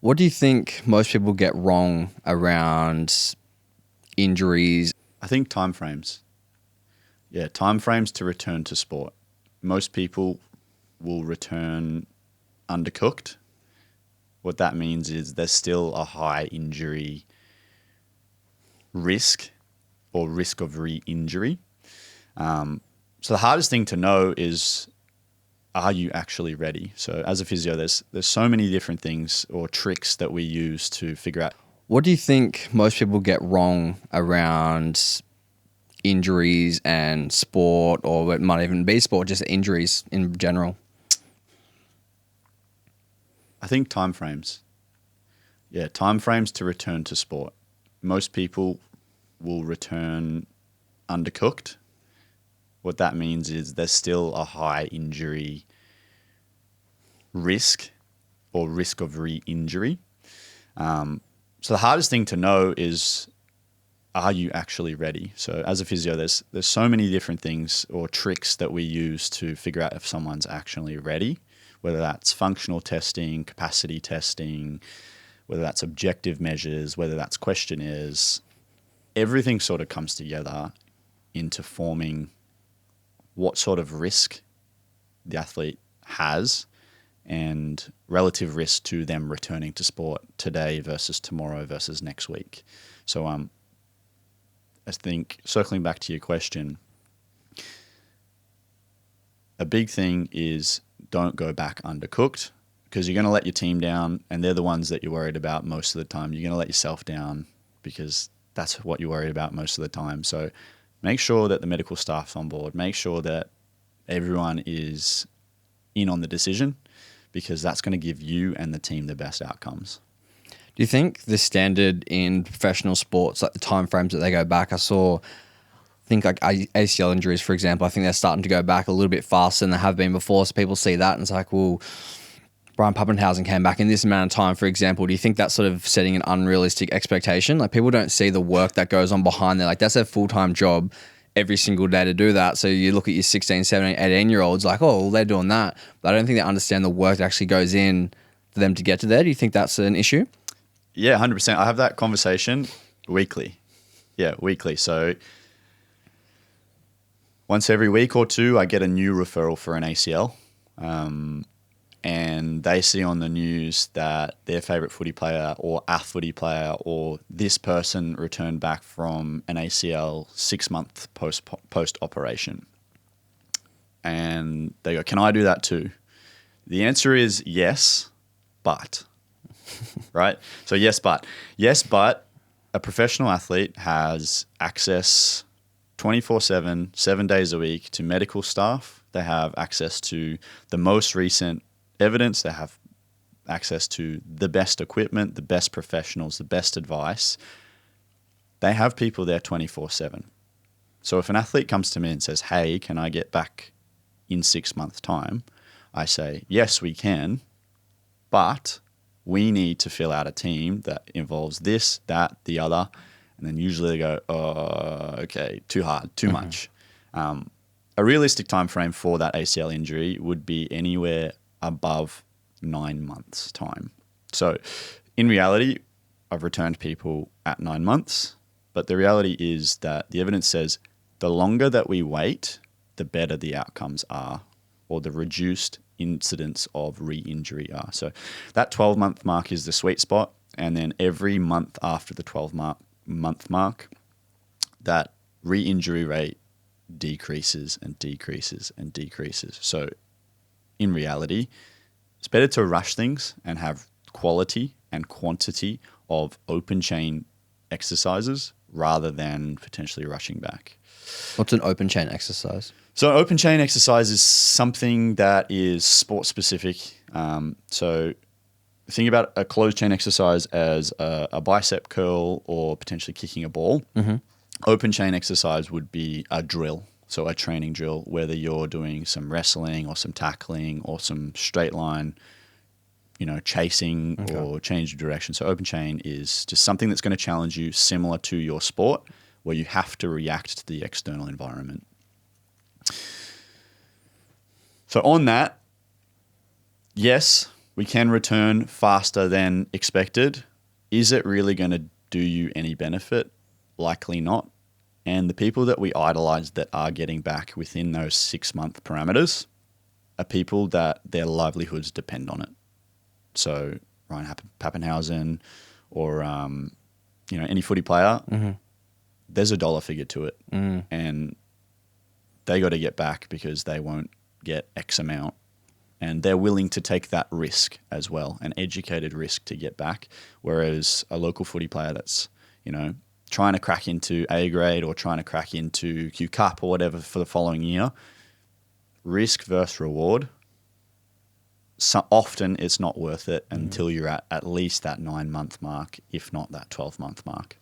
What do you think most people get wrong around injuries? I think timeframes. Yeah, timeframes to return to sport. Most people will return undercooked. What that means is there's still a high injury risk or risk of re-injury. So the hardest thing to know is, are you actually ready? So as a physio, there's so many different things or tricks that we use to figure out. What do you think most people get wrong around injuries and sport, or it might even be sport, just injuries in general? I think timeframes. Yeah, timeframes to return to sport. Most people will return undercooked. What that means is there's still a high injury risk or risk of re-injury. So the hardest thing to know is, are you actually ready? So as a physio, there's so many different things or tricks that we use to figure out if someone's actually ready, whether that's functional testing, capacity testing, whether that's objective measures, whether that's questionnaires. Everything sort of comes together into forming what sort of risk the athlete has and relative risk to them returning to sport today versus tomorrow versus next week. So I think, circling back to your question, a big thing is don't go back undercooked, because you're going to let your team down, and they're the ones that you're worried about most of the time. You're going to let yourself down because that's what you're worried about most of the time. So make sure that the medical staff's on board. Make sure that everyone is in on the decision, because that's going to give you and the team the best outcomes. Do you think the standard in professional sports, like the time frames that they go back, think like ACL injuries, for example, I think they're starting to go back a little bit faster than they have been before. So people see that and it's like, well, Brian Pappenhausen came back in this amount of time, for example. Do you think that's sort of setting an unrealistic expectation? Like, people don't see the work that goes on behind there. Like, that's a full-time job every single day to do that. So you look at your 16, 17, 18-year-olds like, oh, well, they're doing that. But I don't think they understand the work that actually goes in for them to get to there. Do you think that's an issue? Yeah, 100%. I have that conversation weekly. Yeah, weekly. So once every week or two, I get a new referral for an ACL. And they see on the news that their favourite footy player or a footy player or this person returned back from an ACL 6 months post-operation. And they go, can I do that too? The answer is yes, but. Right? So yes, but. Yes, but a professional athlete has access 24/7, 7 days a week to medical staff. They have access to the most recent evidence. They have access to the best equipment, the best professionals, the best advice. They have people there 24/7. So if an athlete comes to me and says, hey, can I get back in 6 months' time? I say, yes, we can, but we need to fill out a team that involves this, that, the other. And then usually they go, oh, okay, too hard, too much. A realistic time frame for that ACL injury would be anywhere above 9 months' time. So in reality, I've returned people at 9 months, but the reality is that the evidence says the longer that we wait, the better the outcomes are, or the reduced incidence of re-injury are. So that 12-month mark is the sweet spot, and then every month after the 12-month mark, that re-injury rate decreases and decreases and decreases. So in reality, it's better to rush things and have quality and quantity of open chain exercises rather than potentially rushing back. What's an open chain exercise? So an open chain exercise is something that is sport specific. So think about a closed chain exercise as a bicep curl or potentially kicking a ball. Mm-hmm. Open chain exercise would be a drill. So a training drill, whether you're doing some wrestling or some tackling or some straight line, chasing or change of direction. So open chain is just something that's going to challenge you similar to your sport, where you have to react to the external environment. So on that, yes, we can return faster than expected. Is it really going to do you any benefit? Likely not. And the people that we idolize that are getting back within those 6-month parameters are people that their livelihoods depend on it. So Ryan Pappenhausen or any footy player, there's a dollar figure to it, and they got to get back because they won't get X amount, and they're willing to take that risk as well, an educated risk to get back. Whereas a local footy player that's trying to crack into A grade or trying to crack into Q Cup or whatever for the following year, risk versus reward. So often it's not worth it until you're at least that 9-month mark, if not that 12-month mark.